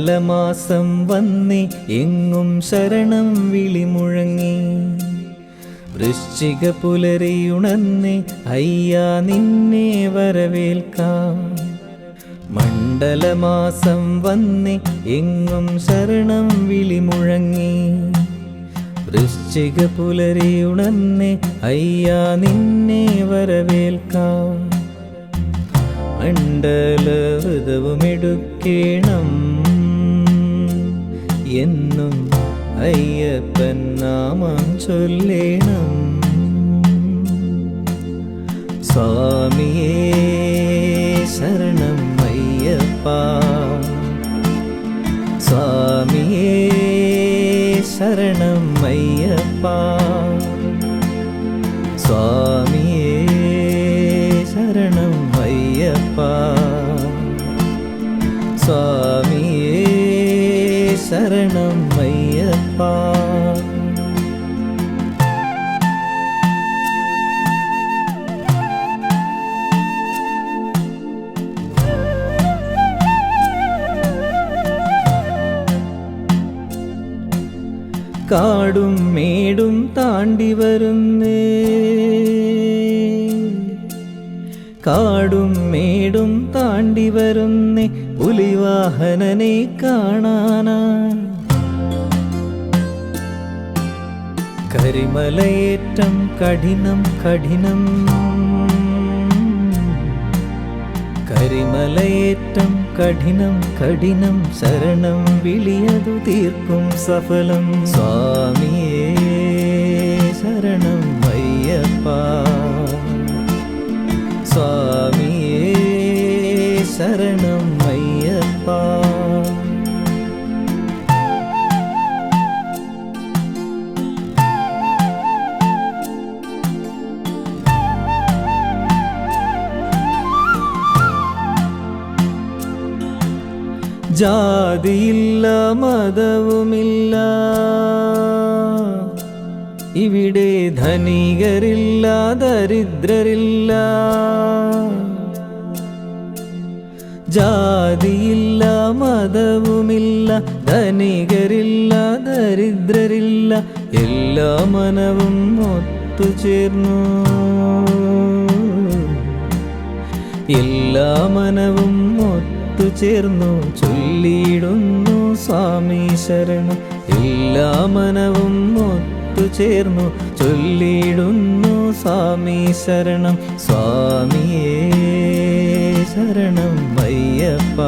മണ്ഡലമാസം വന്നേ എങ്ങും ശരണം വിളിമുഴങ്ങി. വൃശ്ചിക പുലരിയുണർന്നേ അയ്യാ നിന്നെ വരവേൽക്കാം. മണ്ഡലമാസം വന്നേ എങ്ങും ശരണം വിളിമുഴങ്ങി. വൃശ്ചിക പുലരിയുണർന്നേ അയ്യാ നിന്നെ വരവേൽക്കാം. മണ്ഡല വ്രതവുമെടുക്കേണം എന്നും അയ്യപ്പൻ നാമം ചൊല്ലേണം. സ്വാമിയേ ശരണം അയ്യപ്പ, സ്വാമിയേ ശരണം അയ്യപ്പ, സ്വാമിയേ ശരണം അയ്യപ്പ, സ്വാമിയേ ശരണം അയ്യപ്പ. കാടും മേടും താണ്ടി വരുന്നേ, കാടും മേടും താണ്ടി വരുന്നേ പുലിവാഹനനെ കാണാനായി. കരിമലയേറ്റം കഠിനം കഠിനം, കരിമലയേറ്റം കഠിനം കഠിനം, ശരണം വിളിയതു തീർക്കും സഫലം. സ്വാമിയേ ശരണം അയ്യപ്പ, സ്വാമിയേ ശരണം അയ്യപ്പ. ജാതിയില്ല മതവുമില്ല, ഇവിടെ ധനികരില്ല ദരിദ്രരില്ല. ജാതിയില്ല മതവുമില്ല, ധനികരില്ല ദരിദ്രരില്ല, എല്ലാ മനവും ഒത്തുചേർന്നു, എല്ലാ മനവും ചേർന്നു ചൊല്ലിയിടുന്നു സ്വാമി ശരണം. എല്ലാ മനവും ഒത്തുചേർന്നു ചൊല്ലിയിടുന്നു സ്വാമി ശരണം. സ്വാമിയേ ശരണം അയ്യപ്പ,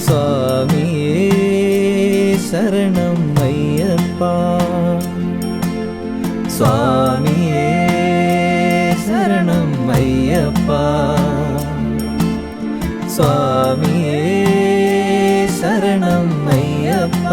സ്വാമിയേ ശരണം അയ്യപ്പ, സ്വാമിയേ ശരണം അയ്യപ്പ, സ്വാമിയേ ശരണം അയ്യപ്പ.